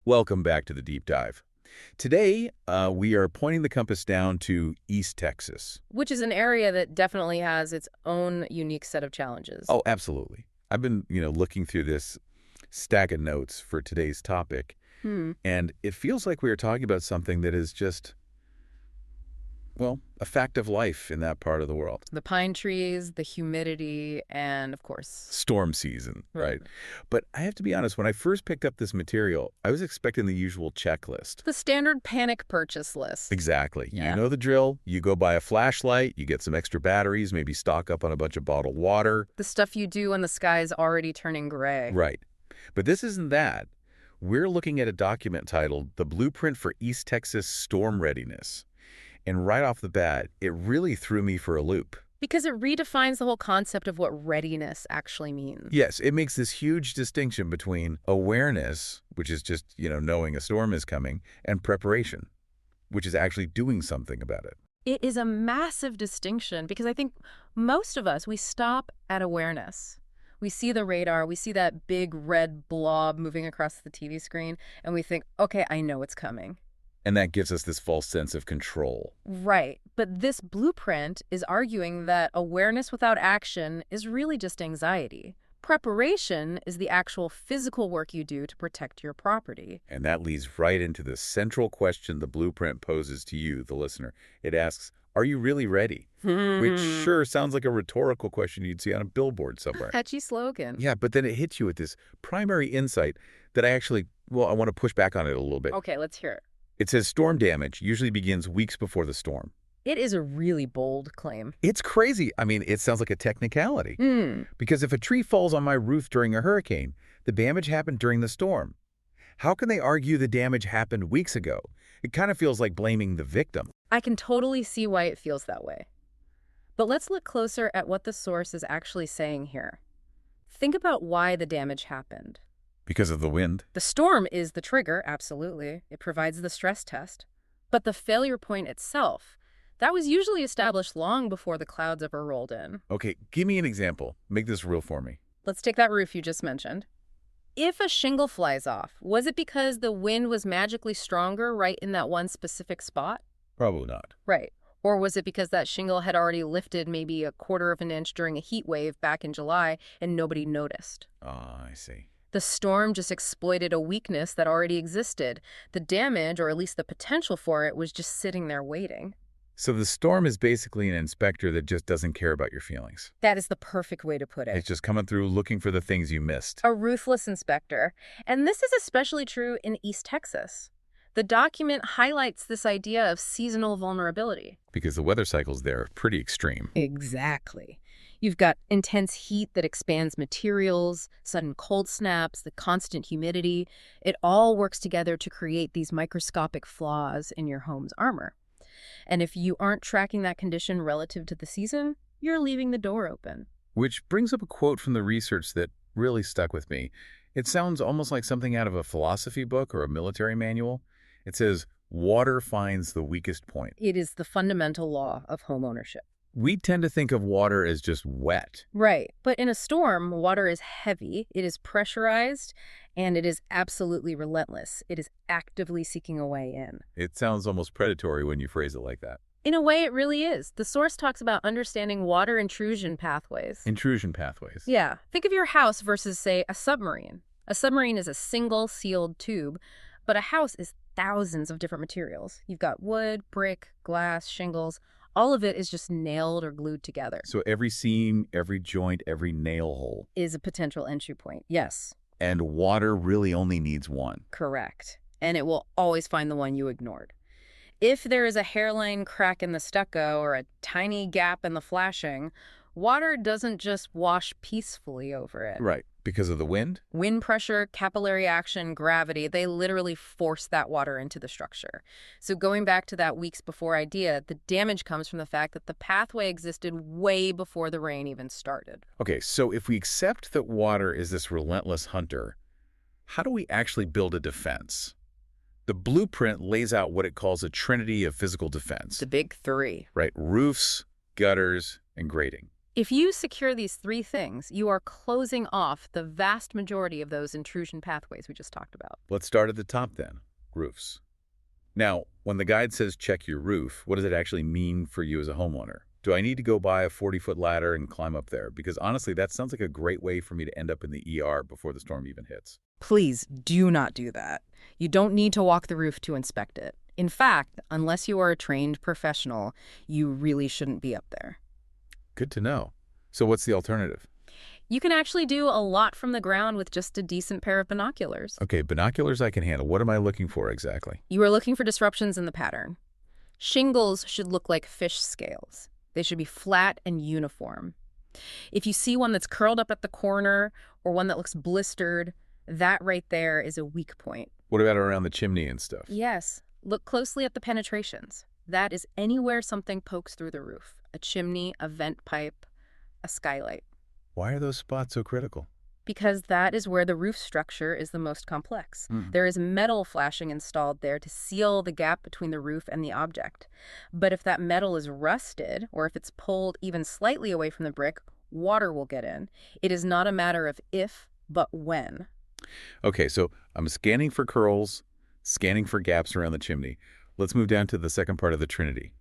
Welcome back to the Deep Dive. Today, we are pointing the compass down to East Texas. Which is an area that definitely has its own unique set of challenges. Oh, absolutely. I've been, looking through this stack of notes for today's topic, and it feels like we are talking about something that is just, well, a fact of life in that part of the world. The pine trees, the humidity, and of course... Storm season, right? But I have to be honest, when I first picked up this material, I was expecting the usual checklist. The standard panic purchase list. Exactly. Yeah. You know the drill. You go buy a flashlight, you get some extra batteries, maybe stock up on a bunch of bottled water. The stuff you do when the sky is already turning gray. Right. But this isn't that. We're looking at a document titled The Blueprint for East Texas Storm Readiness. And right off the bat, it really threw me for a loop. Because it redefines the whole concept of what readiness actually means. Yes, it makes this huge distinction between awareness, which is just, knowing a storm is coming, and preparation, which is actually doing something about it. It is a massive distinction because I think most of us, we stop at awareness. We see the radar, we see that big red blob moving across the TV screen, and we think, okay, I know it's coming. And that gives us this false sense of control. Right. But this blueprint is arguing that awareness without action is really just anxiety. Preparation is the actual physical work you do to protect your property. And that leads right into the central question the blueprint poses to you, the listener. It asks, are you really ready? Which sure sounds like a rhetorical question you'd see on a billboard somewhere. Catchy slogan. Yeah, but then it hits you with this primary insight that I want to push back on it a little bit. Okay, let's hear it. It says storm damage usually begins weeks before the storm. It is a really bold claim. It's crazy. I mean, it sounds like a technicality. Because if a tree falls on my roof during a hurricane, the damage happened during the storm. How can they argue the damage happened weeks ago? It kind of feels like blaming the victim. I can totally see why it feels that way. But let's look closer at what the source is actually saying here. Think about why the damage happened. Because of the wind. The storm is the trigger, absolutely. It provides the stress test. But the failure point itself, that was usually established long before the clouds ever rolled in. Okay, give me an example. Make this real for me. Let's take that roof you just mentioned. If a shingle flies off, was it because the wind was magically stronger right in that one specific spot? Probably not. Right. Or was it because that shingle had already lifted maybe a quarter of an inch during a heat wave back in July and nobody noticed? Oh, I see. The storm just exploited a weakness that already existed. The damage, or at least the potential for it, was just sitting there waiting. So the storm is basically an inspector that just doesn't care about your feelings. That is the perfect way to put it. It's just coming through looking for the things you missed. A ruthless inspector. And this is especially true in East Texas. The document highlights this idea of seasonal vulnerability. Because the weather cycles there are pretty extreme. Exactly. You've got intense heat that expands materials, sudden cold snaps, the constant humidity. It all works together to create these microscopic flaws in your home's armor. And if you aren't tracking that condition relative to the season, you're leaving the door open. Which brings up a quote from the research that really stuck with me. It sounds almost like something out of a philosophy book or a military manual. It says, water finds the weakest point. It is the fundamental law of home ownership. We tend to think of water as just wet. Right. But in a storm, water is heavy, it is pressurized, and it is absolutely relentless. It is actively seeking a way in. It sounds almost predatory when you phrase it like that. In a way, it really is. The source talks about understanding water intrusion pathways. Intrusion pathways. Yeah. Think of your house versus, say, a submarine. A submarine is a single sealed tube, but a house is thousands of different materials. You've got wood, brick, glass, shingles. All of it is just nailed or glued together. So every seam, every joint, every nail hole is a potential entry point, yes. And water really only needs one. Correct. And it will always find the one you ignored. If there is a hairline crack in the stucco or a tiny gap in the flashing, water doesn't just wash peacefully over it. Right. Because of the wind? Wind pressure, capillary action, gravity, they literally force that water into the structure. So going back to that weeks before idea, the damage comes from the fact that the pathway existed way before the rain even started. Okay, so if we accept that water is this relentless hunter, how do we actually build a defense? The blueprint lays out what it calls a trinity of physical defense. The big three. Right, roofs, gutters, and grading. If you secure these three things, you are closing off the vast majority of those intrusion pathways we just talked about. Let's start at the top then, roofs. Now, when the guide says check your roof, what does it actually mean for you as a homeowner? Do I need to go buy a 40-foot ladder and climb up there? Because honestly, that sounds like a great way for me to end up in the ER before the storm even hits. Please do not do that. You don't need to walk the roof to inspect it. In fact, unless you are a trained professional, you really shouldn't be up there. Good to know. So what's the alternative? You can actually do a lot from the ground with just a decent pair of binoculars. Okay, binoculars I can handle. What am I looking for exactly? You are looking for disruptions in the pattern. Shingles should look like fish scales. They should be flat and uniform. If you see one that's curled up at the corner or one that looks blistered, that right there is a weak point. What about around the chimney and stuff? Yes. Look closely at the penetrations. That is anywhere something pokes through the roof. A chimney, a vent pipe, a skylight. Why are those spots so critical? Because that is where the roof structure is the most complex. There is metal flashing installed there to seal the gap between the roof and the object. But if that metal is rusted, or if it's pulled even slightly away from the brick, water will get in. It is not a matter of if, but when. Okay, so I'm scanning for curls, scanning for gaps around the chimney. Let's move down to the second part of the Trinity.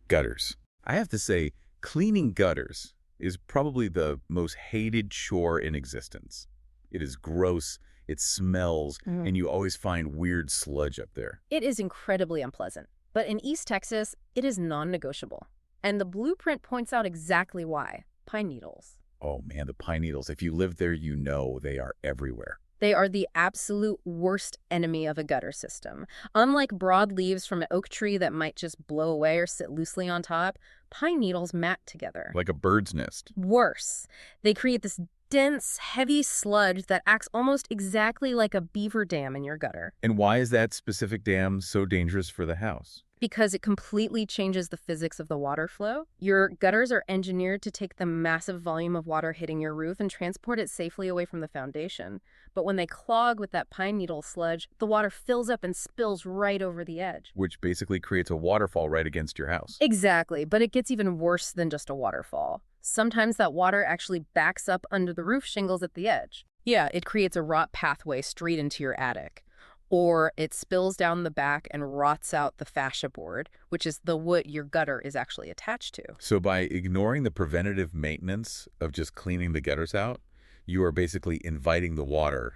Gutters. I have to say, cleaning gutters is probably the most hated chore in existence. It is gross, it smells, and you always find weird sludge up there. It is incredibly unpleasant. But in East Texas, it is non-negotiable. And the blueprint points out exactly why. Pine needles. Oh man, the pine needles. If you live there, you know they are everywhere. They are the absolute worst enemy of a gutter system. Unlike broad leaves from an oak tree that might just blow away or sit loosely on top, pine needles mat together. Like a bird's nest. Worse, they create this dense, heavy sludge that acts almost exactly like a beaver dam in your gutter. And why is that specific dam so dangerous for the house? Because it completely changes the physics of the water flow. Your gutters are engineered to take the massive volume of water hitting your roof and transport it safely away from the foundation. But when they clog with that pine needle sludge, the water fills up and spills right over the edge. Which basically creates a waterfall right against your house. Exactly, but it gets even worse than just a waterfall. Sometimes that water actually backs up under the roof shingles at the edge. Yeah, it creates a rot pathway straight into your attic. Or it spills down the back and rots out the fascia board, which is the wood your gutter is actually attached to. So by ignoring the preventative maintenance of just cleaning the gutters out, you are basically inviting the water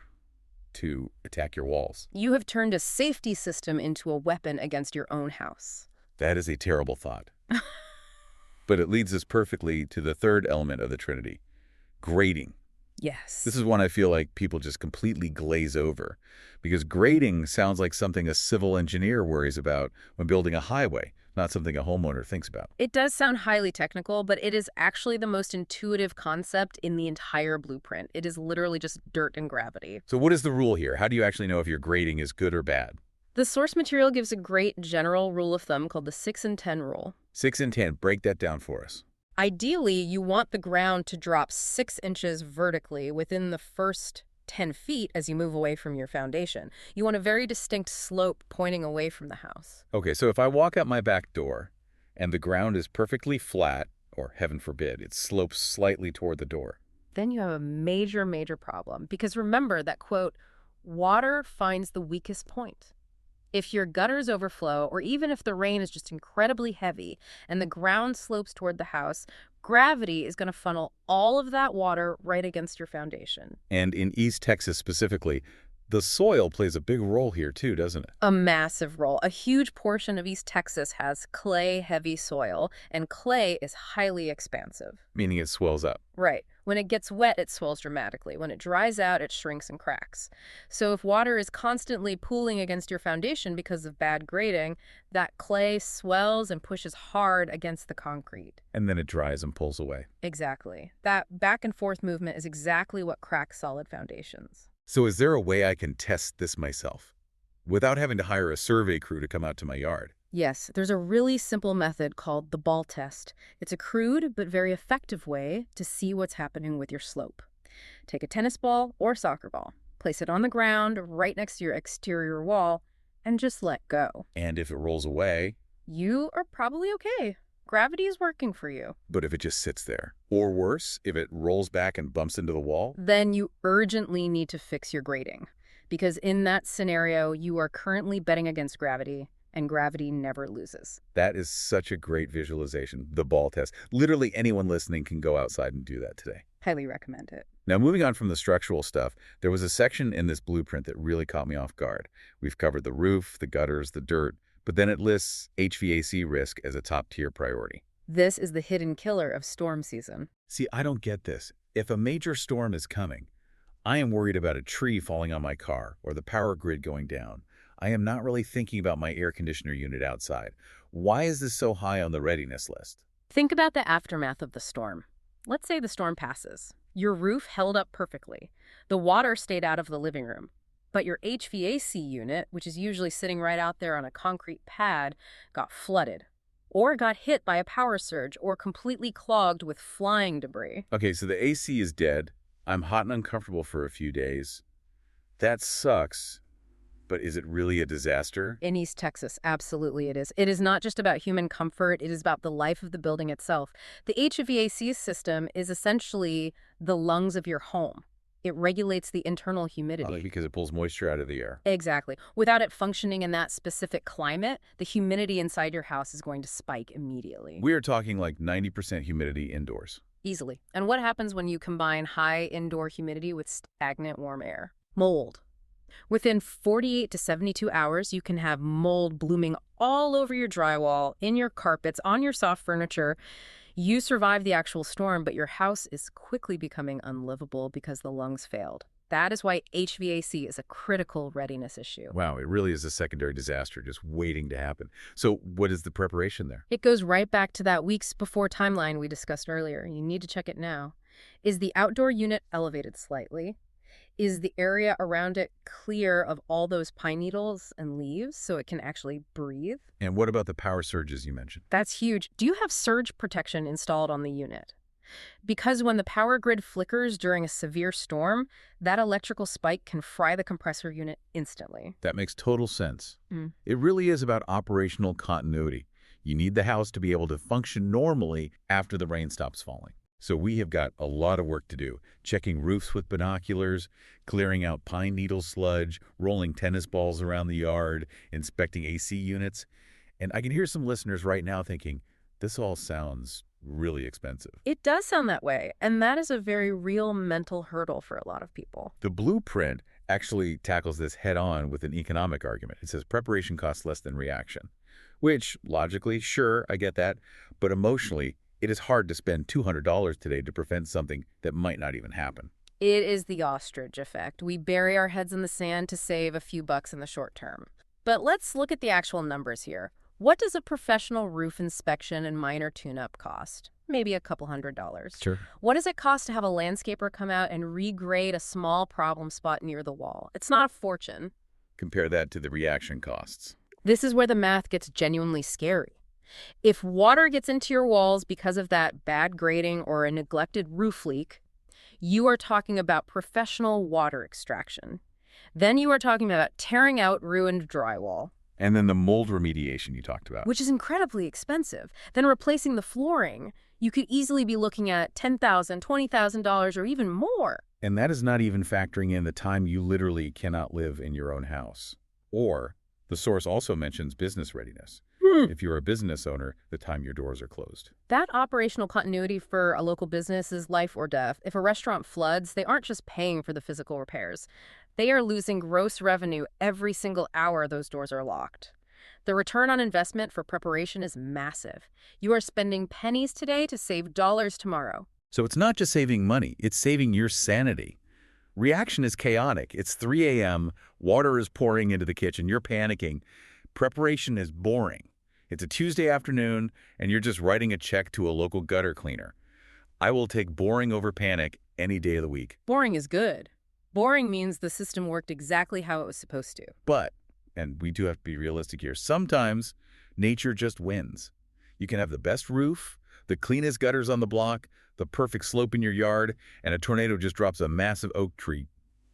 to attack your walls. You have turned a safety system into a weapon against your own house. That is a terrible thought. But it leads us perfectly to the third element of the Trinity, grading. Yes. This is one I feel like people just completely glaze over, because grading sounds like something a civil engineer worries about when building a highway, not something a homeowner thinks about. It does sound highly technical, but it is actually the most intuitive concept in the entire blueprint. It is literally just dirt and gravity. So what is the rule here? How do you actually know if your grading is good or bad? The source material gives a great general rule of thumb called the 6 and 10 rule. 6 and 10, break that down for us. Ideally, you want the ground to drop 6 inches vertically within the first 10 feet as you move away from your foundation. You want a very distinct slope pointing away from the house. Okay, so if I walk out my back door and the ground is perfectly flat, or heaven forbid, it slopes slightly toward the door. Then you have a major, major problem. Because remember that, quote, water finds the weakest point. If your gutters overflow, or even if the rain is just incredibly heavy and the ground slopes toward the house, gravity is going to funnel all of that water right against your foundation. And in East Texas specifically, the soil plays a big role here too, doesn't it? A massive role. A huge portion of East Texas has clay-heavy soil, and clay is highly expansive. Meaning it swells up. Right. When it gets wet, it swells dramatically. When it dries out, it shrinks and cracks. So if water is constantly pooling against your foundation because of bad grading, that clay swells and pushes hard against the concrete. And then it dries and pulls away. Exactly. That back and forth movement is exactly what cracks solid foundations. So is there a way I can test this myself without having to hire a survey crew to come out to my yard? Yes, there's a really simple method called the ball test. It's a crude but very effective way to see what's happening with your slope. Take a tennis ball or soccer ball, place it on the ground right next to your exterior wall, and just let go. And if it rolls away? You are probably okay. Gravity is working for you. But if it just sits there, or worse, if it rolls back and bumps into the wall? Then you urgently need to fix your grading. Because in that scenario, you are currently betting against gravity, and gravity never loses. That is such a great visualization, the ball test. Literally anyone listening can go outside and do that today. Highly recommend it. Now, moving on from the structural stuff, there was a section in this blueprint that really caught me off guard. We've covered the roof, the gutters, the dirt, but then it lists HVAC risk as a top-tier priority. This is the hidden killer of storm season. See, I don't get this. If a major storm is coming, I am worried about a tree falling on my car or the power grid going down. I am not really thinking about my air conditioner unit outside. Why is this so high on the readiness list? Think about the aftermath of the storm. Let's say the storm passes. Your roof held up perfectly. The water stayed out of the living room. But your HVAC unit, which is usually sitting right out there on a concrete pad, got flooded. Or got hit by a power surge or completely clogged with flying debris. Okay, so the AC is dead. I'm hot and uncomfortable for a few days. That sucks. But is it really a disaster? In East Texas, absolutely it is. It is not just about human comfort, it is about the life of the building itself. The HVAC system is essentially the lungs of your home. It regulates the internal humidity. Because it pulls moisture out of the air. Exactly. Without it functioning in that specific climate, the humidity inside your house is going to spike immediately. We are talking like 90% humidity indoors. Easily. And what happens when you combine high indoor humidity with stagnant warm air? Mold. Within 48 to 72 hours, you can have mold blooming all over your drywall, in your carpets, on your soft furniture. You survived the actual storm, but your house is quickly becoming unlivable because the lungs failed. That is why HVAC is a critical readiness issue. Wow, it really is a secondary disaster just waiting to happen. So what is the preparation there? It goes right back to that weeks before timeline we discussed earlier. You need to check it now. Is the outdoor unit elevated slightly? Is the area around it clear of all those pine needles and leaves so it can actually breathe? And what about the power surges you mentioned? That's huge. Do you have surge protection installed on the unit? Because when the power grid flickers during a severe storm, that electrical spike can fry the compressor unit instantly. That makes total sense. It really is about operational continuity. You need the house to be able to function normally after the rain stops falling. So we have got a lot of work to do, checking roofs with binoculars, clearing out pine needle sludge, rolling tennis balls around the yard, inspecting AC units. And I can hear some listeners right now thinking, this all sounds really expensive. It does sound that way, and that is a very real mental hurdle for a lot of people. The blueprint actually tackles this head-on with an economic argument. It says preparation costs less than reaction, which logically, sure, I get that, but emotionally, it is hard to spend $200 today to prevent something that might not even happen. It is the ostrich effect. We bury our heads in the sand to save a few bucks in the short term. But let's look at the actual numbers here. What does a professional roof inspection and minor tune-up cost? Maybe a couple $100. Sure. What does it cost to have a landscaper come out and regrade a small problem spot near the wall? It's not a fortune. Compare that to the reaction costs. This is where the math gets genuinely scary. If water gets into your walls because of that bad grading or a neglected roof leak, you are talking about professional water extraction. Then you are talking about tearing out ruined drywall. And then the mold remediation you talked about. Which is incredibly expensive. Then replacing the flooring, you could easily be looking at $10,000, $20,000, or even more. And that is not even factoring in the time you literally cannot live in your own house. Or, the source also mentions business readiness. If you're a business owner, the time your doors are closed. That operational continuity for a local business is life or death. If a restaurant floods, they aren't just paying for the physical repairs. They are losing gross revenue every single hour those doors are locked. The return on investment for preparation is massive. You are spending pennies today to save dollars tomorrow. So it's not just saving money, it's saving your sanity. Reaction is chaotic. It's 3 a.m., water is pouring into the kitchen, you're panicking. Preparation is boring. It's a Tuesday afternoon, and you're just writing a check to a local gutter cleaner. I will take boring over panic any day of the week. Boring is good. Boring means the system worked exactly how it was supposed to. But, and we do have to be realistic here, sometimes nature just wins. You can have the best roof, the cleanest gutters on the block, the perfect slope in your yard, and a tornado just drops a massive oak tree.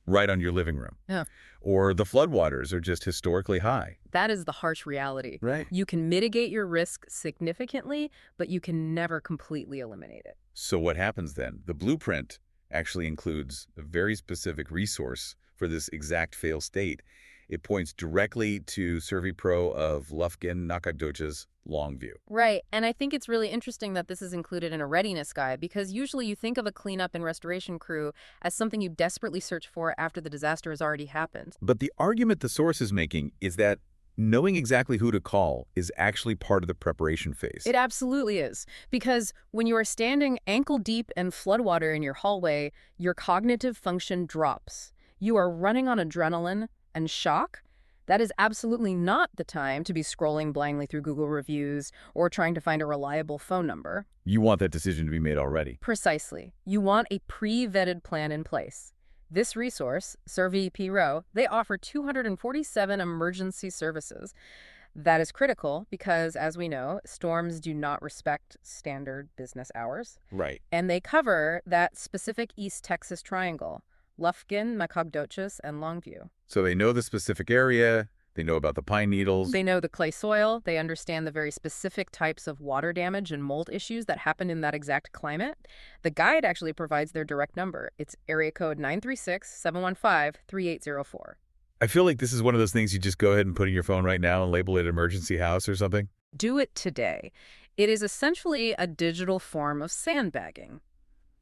right on your living room. Yeah. Or the floodwaters are just historically high. That is the harsh reality. Right. You can mitigate your risk significantly, but you can never completely eliminate it. So what happens then? The blueprint actually includes a very specific resource for this exact fail state. It points directly to SurveyPro of Lufkin Nacogdoches Longview. Right, and I think it's really interesting that this is included in a readiness guide because usually you think of a cleanup and restoration crew as something you desperately search for after the disaster has already happened. But the argument the source is making is that knowing exactly who to call is actually part of the preparation phase. It absolutely is, because when you are standing ankle deep in floodwater in your hallway, your cognitive function drops. You are running on adrenaline and shock. That is absolutely not the time to be scrolling blindly through Google reviews or trying to find a reliable phone number. You want that decision to be made already. Precisely. You want a pre-vetted plan in place. This resource, SurveyPro, they offer 247 emergency services. That is critical because, as we know, storms do not respect standard business hours. Right. And they cover that specific East Texas triangle: Lufkin, Nacogdoches, and Longview. So they know the specific area, they know about the pine needles. They know the clay soil, they understand the very specific types of water damage and mold issues that happen in that exact climate. The guide actually provides their direct number. It's area code 936-715-3804. I feel like this is one of those things you just go ahead and put in your phone right now and label it emergency house or something. Do it today. It is essentially a digital form of sandbagging.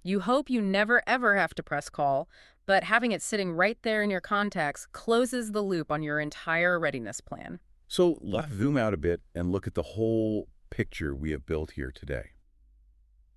You hope you never ever have to press call, but having it sitting right there in your contacts closes the loop on your entire readiness plan. So let's zoom out a bit and look at the whole picture we have built here today.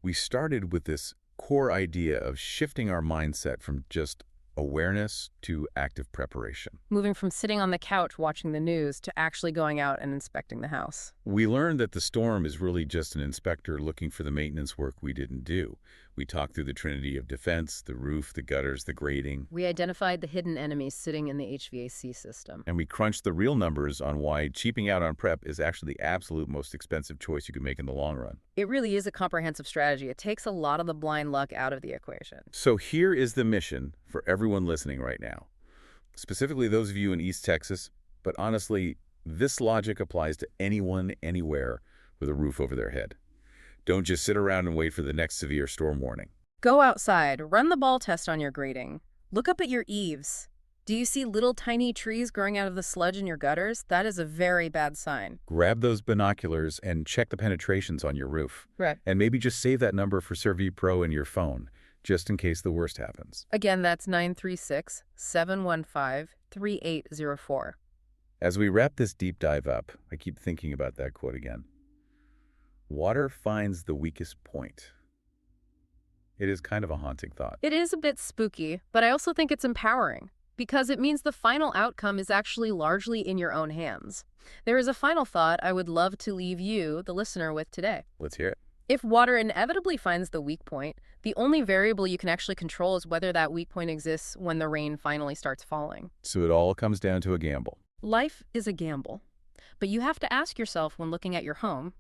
We started with this core idea of shifting our mindset from just awareness to active preparation. Moving from sitting on the couch watching the news to actually going out and inspecting the house. We learned that the storm is really just an inspector looking for the maintenance work we didn't do. We talked through the trinity of defense, the roof, the gutters, the grading. We identified the hidden enemies sitting in the HVAC system. And we crunched the real numbers on why cheaping out on prep is actually the absolute most expensive choice you can make in the long run. It really is a comprehensive strategy. It takes a lot of the blind luck out of the equation. So here is the mission for everyone listening right now. Specifically those of you in East Texas, but honestly, this logic applies to anyone, anywhere with a roof over their head. Don't just sit around and wait for the next severe storm warning. Go outside, run the ball test on your grading. Look up at your eaves. Do you see little tiny trees growing out of the sludge in your gutters? That is a very bad sign. Grab those binoculars and check the penetrations on your roof. Right. And maybe just save that number for SurveyPro in your phone, just in case the worst happens. Again, that's 936-715-3804. As we wrap this deep dive up, I keep thinking about that quote again. Water finds the weakest point. It is kind of a haunting thought. It is a bit spooky, but I also think it's empowering because it means the final outcome is actually largely in your own hands. There is a final thought I would love to leave you, the listener, with today. Let's hear it. If water inevitably finds the weak point, the only variable you can actually control is whether that weak point exists when the rain finally starts falling. So it all comes down to a gamble. Life is a gamble, but you have to ask yourself when looking at your home,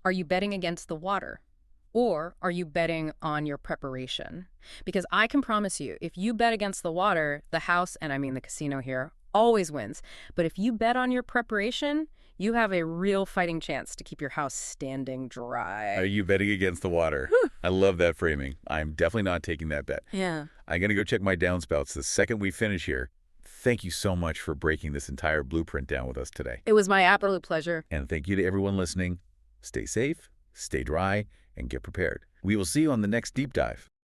are you betting against the water? Or are you betting on your preparation? Because I can promise you, if you bet against the water, the house, and I mean the casino here, always wins. But if you bet on your preparation, you have a real fighting chance to keep your house standing dry. Are you betting against the water? I love that framing. I'm definitely not taking that bet. Yeah. I'm going to go check my downspouts the second we finish here. Thank you so much for breaking this entire blueprint down with us today. It was my absolute pleasure. And thank you to everyone listening. Stay safe, stay dry, and get prepared. We will see you on the next deep dive.